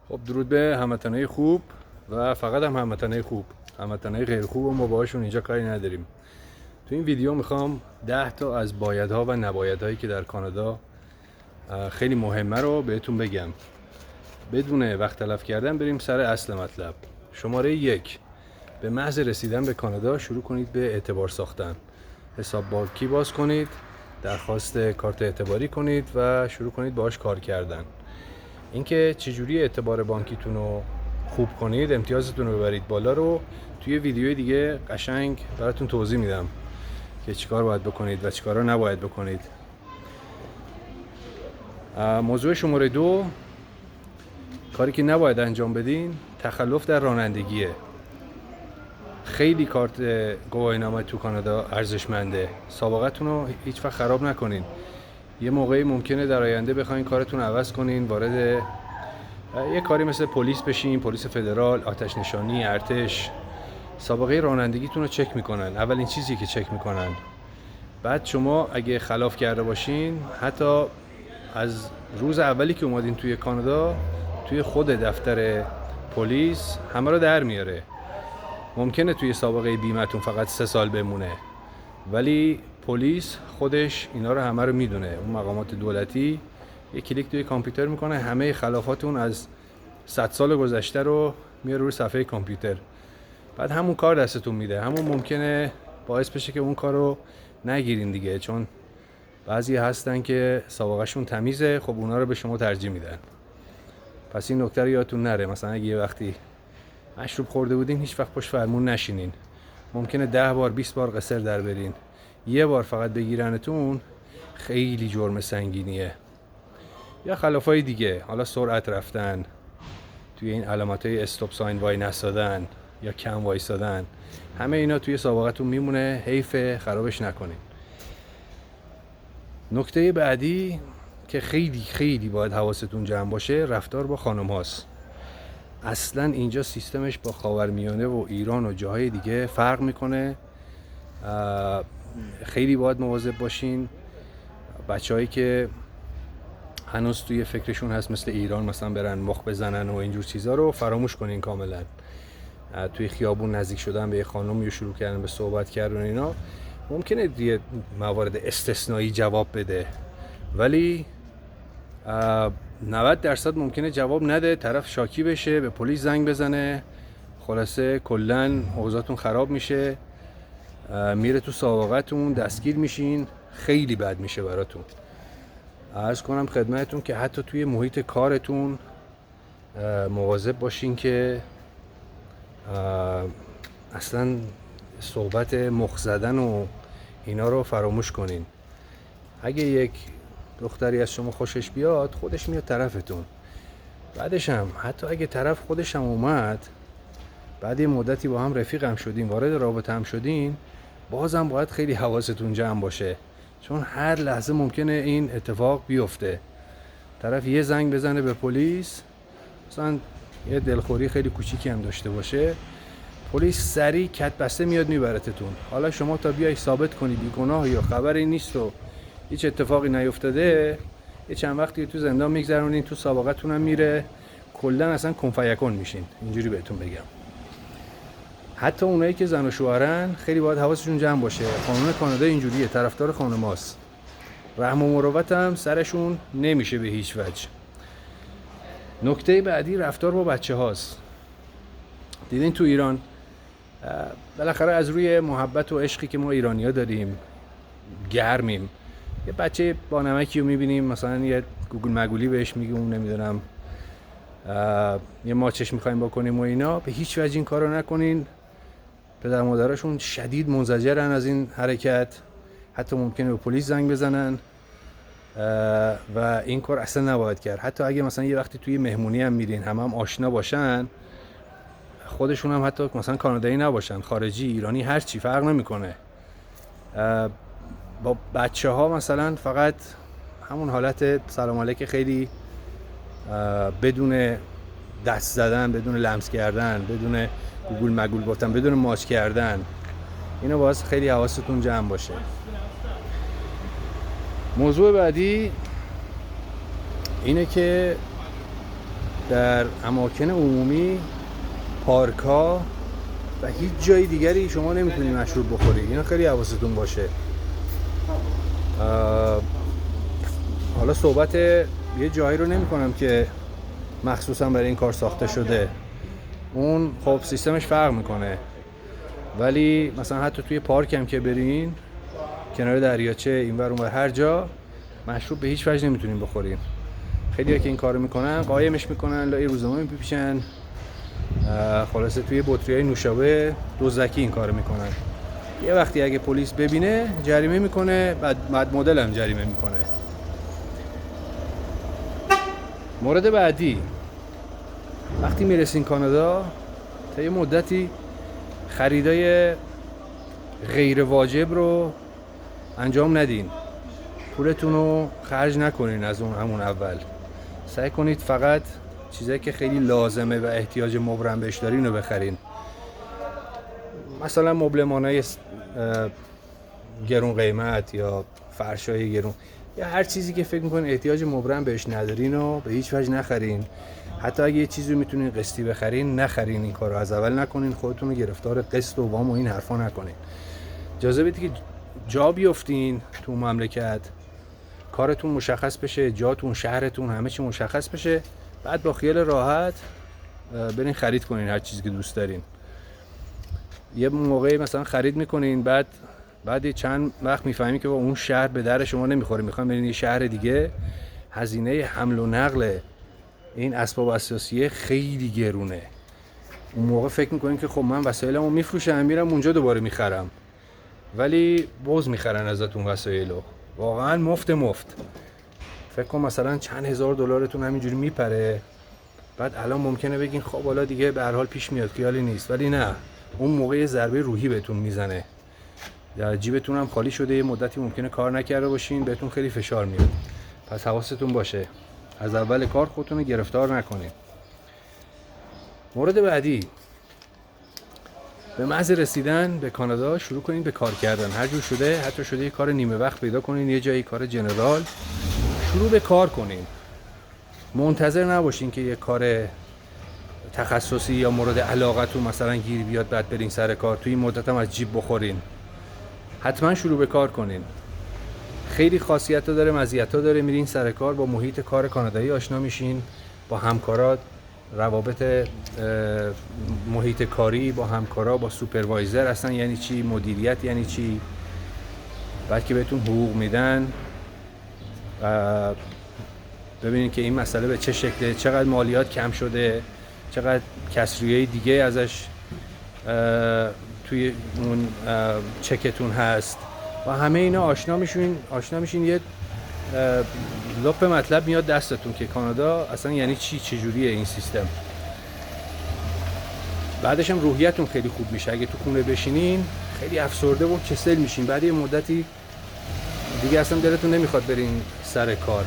خب درود به هموطنای خوب و فقط هم هموطنای خوب. هموطنای غیر خوب ما باهاشون اینجا کاری نداریم. تو این ویدیو میخوام 10 تا از بایدها و نبایدهایی که در کانادا خیلی مهمه رو بهتون بگم. بدون وقت تلف کردن بریم سر اصل مطلب. شماره 1: به محض رسیدن به کانادا شروع کنید به اعتبار ساختن. حساب بانکی باز کنید، درخواست کارت اعتباری کنید و شروع کنید باهاش کار کردن. اینکه چجوری اعتبار بانکیتون رو خوب کنید، امتیازتون رو ببرید بالا، رو توی ویدیوی دیگه قشنگ براتون توضیح میدم که چیکار باید بکنید و چیکارا نباید بکنید. موضوع شماره 2: کاری که نباید انجام بدین تخلف در رانندگیه. خیلی کارت گواهینامه تو کانادا ارزشمنده. سابقتون رو هیچ وقت خراب نکنین. یه موقعی ممکنه در آینده بخواین کارتون عوض کنین، وارد یه کاری مثل پلیس بشین، پلیس فدرال، آتش نشانی، ارتش. سابقه رانندگیتون رو چک میکنن، اولین چیزی که چک میکنن. بعد شما اگه خلاف کرده باشین، حتی از روز اولی که اومدین توی کانادا، توی خود دفتر پلیس همه رو در میاره. ممکنه توی سابقه بیمتون فقط 3 سال بمونه، ولی پلیس خودش اینا رو همه رو میدونه. اون مقامات دولتی یک کلیک توی کامپیوتر میکنه، همه خلافاتون از 100 سال گذشته رو میاره روی صفحه کامپیوتر. بعد همون کار دستتون میده. همون ممکنه باعث بشه که اون کار رو نگیرین دیگه، چون بعضی هستن که سابقهشون تمیزه، خب اونا رو به شما ترجیح میدن. پس این نکته رو یادتون نره. مثلا اگه یه وقتی مشروب خورده بودین، هیچ وقت پشت فرمون نشینین. ممکنه 10 بار 20 بار قصر در برین، یه بار فقط بگیرنتون خیلی جرم سنگینیه. یا خلافای دیگه، حالا سرعت رفتن، توی این علامتای استاپ ساین وای نسادن یا کم وایسادن، همه اینا توی سابقتون میمونه. حیف خرابش نکنین. نکته بعدی که خیلی خیلی باید حواستون جمع باشه، رفتار با خانم هاست. اصلا اینجا سیستمش با خاورمیانه و ایران و جاهای دیگه فرق میکنه. خیلی باید مواظب باشین. بچه‌هایی که هنوز توی فکرشون هست مثل ایران مثلا برن مخ بزنن و اینجور چیزا رو فراموش کنین کاملا. توی خیابون نزدیک شدن به یه خانم یا شروع کردن به صحبت کردن اینا، ممکنه یه موارد استثنایی جواب بده، ولی 90% ممکنه جواب نده، طرف شاکی بشه، به پلیس زنگ بزنه، خلاصه کلن اوضاعتون خراب میشه، میره تو سابقتون، دستگیر میشین، خیلی بد میشه براتون. عرض کنم خدمتتون که حتی توی محیط کارتون مواظب باشین که اصلا صحبت مخ زدن و اینا رو فراموش کنین. اگه یک دختری از شما خوشش بیاد، خودش میاد طرفتون. بعدش هم حتی اگه طرف خودش هم اومد، بعد یه مدتی با هم رفیق هم شدین، وارد رابطه هم شدین، بازم باید خیلی حواستون جمع باشه، چون هر لحظه ممکنه این اتفاق بیفته. طرف یه زنگ بزنه به پلیس، مثلا یه دلخوری خیلی کوچیکی هم داشته باشه، پلیس سریع کت بسته میاد میبرتتون. حالا شما تا بیای ثابت کنی بیگناه یا خبری نیست و هیچ اتفاقی نیفتاده، یه چند وقتی تو زندان میگذرونین، تو سابقتون هم میره، کلا اصلا کنفیکن میشین. اینجوری بهتون بگم. حتی اونایی که زن و شوهرن خیلی باید حواسشون جمع باشه. قانون کانادا اینجوریه، طرفدار خانماست. رحم و مروت هم سرشون نمیشه به هیچ وجه. نکته بعدی رفتار با بچه هاست. دیدین تو ایران بالاخره از روی محبت و عشقی که ما ایرانی‌ها داریم، گرمیم، یه بچه با نمکی رو میبینیم، مثلا یه گوگل مگولی بهش میگیم، نمیدونم یه ماچش میخوایم بکنیم و اینا، به هیچ وجه این کارو نکنین. پدر مادرشون شدید منزجرن از این حرکت، حتی ممکنه به پلیس زنگ بزنن و این کار اصلا نباید کرد. حتی اگه مثلا یه وقتی توی مهمونی هم میرین، هم آشنا باشن، خودشون هم حتی مثلا کانادایی نباشن، خارجی، ایرانی، هر چی فرق نمیکنه، با بچه ها مثلا فقط همون حالت سلام علیک خیلی بدون دست زدن، بدون لمس کردن، بدون گوگل مگول گفتن، بدون ماچ کردن، اینو باید خیلی حواستون جمع باشه. موضوع بعدی اینه که در اماکن عمومی، پارک‌ها و هیچ جای دیگری شما نمیتونید مشروب بخورید. اینا خیلی حواستون باشه. حالا صحبت یه جایی رو نمی کنم که مخصوصا برای این کار ساخته شده، اون خب سیستمش فرق میکنه، ولی مثلا حتی توی پارک هم که برین، کنار دریاچه، اینور اونور، هر جا مشروب به هیچ وجه نمیتونین بخورین. خیلی‌ها که این کارو میکنن قایمش میکنن، لای روزنامه میپیچن، خلاصه توی بطری‌های نوشابه دزدکی این کارو میکنن. یه وقتی اگه پلیس ببینه جریمه میکنه، بعد مدل هم جریمه میکنه. مورد بعدی، وقتی میرسین کانادا تا یه مدتی خریدای غیر واجب رو انجام ندین. پولتون رو خرج نکنین از اون همون اول. سعی کنید فقط چیزایی که خیلی لازمه و احتیاج مبرم بهش دارین رو بخرین. مثلا مبلمانای گرون قیمت یا فرشای گرون یا هر چیزی که فکر میکنین احتیاج مبرم بهش ندارین و به هیچ وجه نخرین. حتی اگه یه چیزی رو میتونین قسطی بخرین، نخرین. این کارو از اول نکنین، خودتون رو گرفتار قسط و وام و این حرفا نکنین. اجازه بدید که جا بیافتین تو مملکت، کارتون مشخص بشه، جاتون، شهرتون، همه چی مشخص بشه، بعد با خیال راحت برین خرید کنین هر چیزی که دوست دارین. یه موقعی مثلا خرید میکنین، بعد چند وقت میفهمین که با اون شهر به در شما نمیخوره، میخواین برین یه شهر دیگه، هزینه حمل و نقل این اسباب اساسیه خیلی گرونه. اون موقع فکر میکنین که خب من وسایلمو میفروشم میرم اونجا دوباره میخرم، ولی باز میخرن ازتون وسایلو، واقعا مفت. فکر کن مثلا چند هزار دلارتون همینجوری میپره. بعد الان ممکنه بگین خب حالا دیگه به هر حال پیش میاد، خیالی نیست، ولی نه، اون موقع ضربه روحی بهتون میزنه. جیبتون هم خالی شده، یه مدتی ممکنه کار نکرده باشین، بهتون خیلی فشار میاد. پس حواستون باشه از اول کار خودتون رو گرفتار نکنین. مورد بعدی، به محض رسیدن به کانادا شروع کنین به کار کردن. هر جور شده، حتی شده یه کار نیمه وقت پیدا کنین، یه جایی کار جنرال، شروع به کار کنین. منتظر نباشین که یه کار تخصصی یا مورد علاقتون مثلا گیر بیاد بعد برین سر کار، توی این مدت هم از جیب بخورین. حتما شروع به کار کنین. خیلی خاصیت‌ها داره، مزیت‌ها داره. میرین سر کار، با محیط کار کانادایی آشنا میشین، با همکارات، روابط محیط کاری با همکارا، با سوپروایزر اصلا یعنی چی، مدیریت یعنی چی. بعد که بهتون حقوق میدن، ببینید که این مسئله به چه شکله، چقدر مالیات کم شده، چقدر کسریه دیگه ازش توی اون چکتون هست. و همه اینا آشنا میشین، یه لپ مطلب میاد دستتون که کانادا اصلا یعنی چی، چجوریه این سیستم. بعدش هم روحیتون خیلی خوب میشه. اگه تو خونه بشینین خیلی افسرده و کسل میشین، بعد یه مدتی دیگه اصلا دلتون نمیخواد برین سر کار.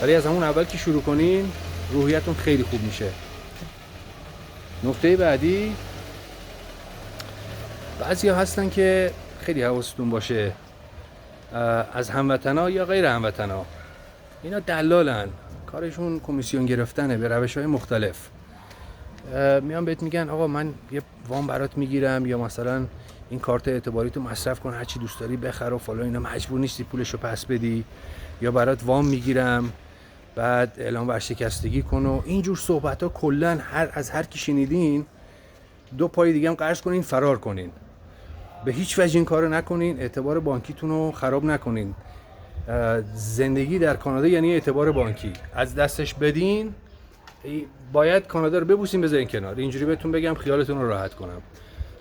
ولی از همون اول که شروع کنین روحیتون خیلی خوب میشه. نکته بعدی، بعضیا هستن که خیلی حواستون باشه، از هموطنا یا غیر هموطنا، اینا دلالن، کارشون کمیسیون گرفتنه به روش‌های مختلف. میان بهت میگن آقا من یه وام برات میگیرم، یا مثلا این کارت اعتباری تو مصرف کن، هر چی دوست داری بخر و فلان، اینا مجبور نیستی پولشو پس بدی، یا برات وام میگیرم بعد اعلام ورشکستگی کن و اینجور صحبت‌ها. کلاً از هر کی شنیدین دو پای دیگه هم قرض کنین فرار کنین. به هیچ وجه این کارو نکنین، اعتبار بانکیتون رو خراب نکنین. زندگی در کانادا یعنی اعتبار بانکی. از دستش بدین، باید کانادا رو ببوسین بذارین کنار. اینجوری بهتون بگم خیالتون رو راحت کنم.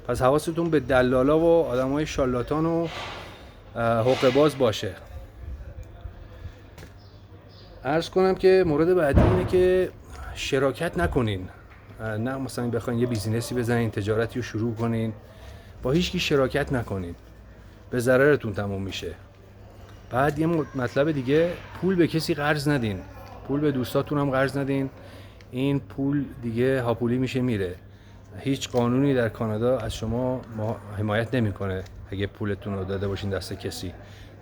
پس حواستون به دلالا و آدمای شالاتان و حقه باز باشه. عرض کنم که مورد بعدی اینه که شراکت نکنین. نه مثلا بخواین یه بیزینسی بزنین، تجارتی رو شروع کنین، با هیچ کی شراکت نکنین، به ضررتون تموم میشه. بعد یه مطلب دیگه، پول به کسی قرض ندین، پول به دوستاتون هم قرض ندین. این پول دیگه هاپولی میشه میره. هیچ قانونی در کانادا از شما حمایت نمیکنه اگه پولتون رو داده باشین دست کسی.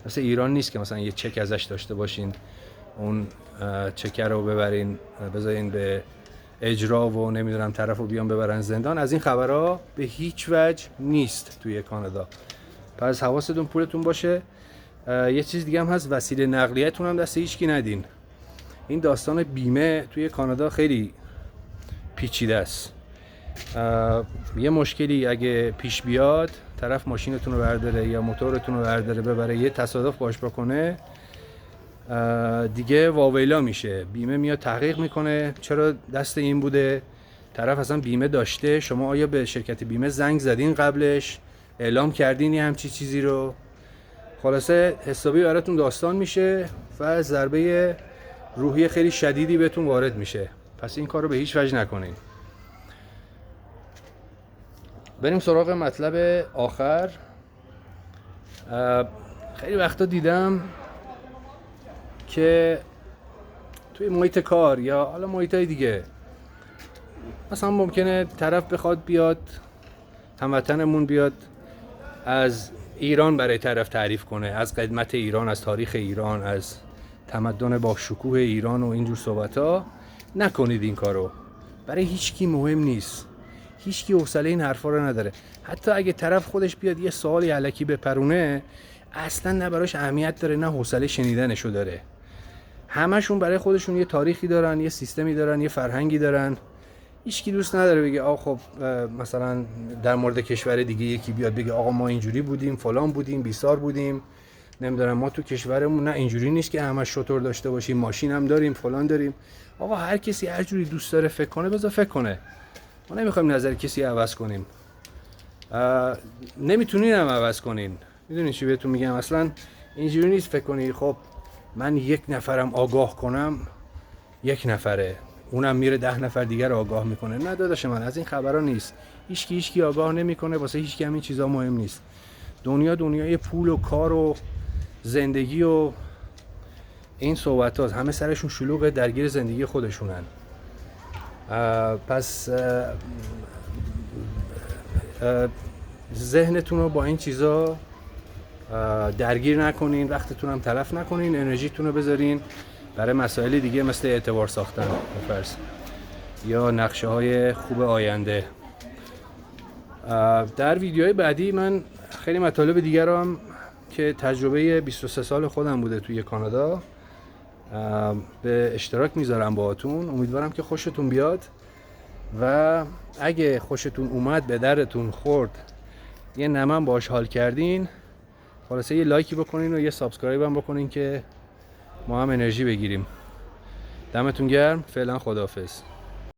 مثل ایران نیست که مثلا یه چک ازش داشته باشین، اون چک رو ببرین بذارین به اجرا و نمیدونم طرفو بیان ببرن زندان. از این خبرها به هیچ وجه نیست توی کانادا. پس حواستون پولتون باشه. یه چیز دیگه هم هست، وسیله نقلیه‌تون هم دست هیچکی ندین. این داستان بیمه توی کانادا خیلی پیچیده است. یه مشکلی اگه پیش بیاد، طرف ماشینتون رو برداره یا موتورتون رو برداره ببره، یه تصادف باش بکنه، دیگه واویلا میشه. بیمه میاد تحقیق میکنه چرا دست این بوده، طرف اصلا بیمه داشته، شما آیا به شرکت بیمه زنگ زدین قبلش، اعلام کردین یه همچی چیزی رو. خلاصه حسابی براتون داستان میشه و ضربه روحی خیلی شدیدی بهتون وارد میشه. پس این کار رو به هیچ وجه نکنین. بریم سراغ مطلب آخر. خیلی وقتا دیدم که توی محیط کار یا حالا محیطای دیگه، مثلا ممکنه طرف بخواد بیاد، هموطنمون بیاد از ایران برای طرف تعریف کنه، از قدمت ایران، از تاریخ ایران، از تمدن با شکوه ایران و اینجور صحبت. نکنید این کارو. برای هیچکی مهم نیست. هیچکی حوصله این حرفا رو نداره. حتی اگه طرف خودش بیاد یه سوالی الکی بپرونه، اصلا نه براش اهمیت داره نه حوصله شنیدنشو داره. همشون برای خودشون یه تاریخی دارن، یه سیستمی دارن، یه فرهنگی دارن. هیچکی دوست نداره بگه خب مثلا در مورد کشور دیگه یکی بیاد بگه آقا ما اینجوری بودیم، فلان بودیم، بیسار بودیم، نمیدونم ما تو کشورمون نه اینجوری نیست که همش شطور داشته باشیم، ماشین هم داریم، فلان داریم. آقا هر کسی هر جوری دوست داره فکر کنه بذار فکر کنه. ما نمیخوایم نظر کسی عوض کنیم. نمیتونین هم عوض کنین. میدونین چی بهتون میگم؟ اصلا اینجوری نیست فکر کنی خب من یک نفرم آگاه کنم، یک نفره، اونم میره 10 نفر دیگر رو آگاه میکنه. نه داداش من، از این خبرها نیست. هیچکی آگاه نمیکنه، واسه هیچکی همین چیزا مهم نیست. دنیای پول و کار و زندگی و این صحبت هاست. همه سرشون شلوغه، درگیر زندگی خودشونن. پس ذهنتون رو با این چیزا درگیر نکنین، وقتتون هم تلف نکنین، انرژیتون رو بذارین برای مسائل دیگه مثل اعتبار ساختن فرض یا نقشه های خوب آینده. در ویدیوهای بعدی من خیلی مطالب دیگر رو هم که تجربه 23 سال خودم بوده توی کانادا به اشتراک میذارم باهاتون. امیدوارم که خوشتون بیاد و اگه خوشتون اومد، به درتون خورد، یه نمم باش حال کردین، خلاصه یه لایکی بکنین و یه سابسکرایب هم بکنین که ما هم انرژی بگیریم. دمتون گرم. فعلا خداحافظ.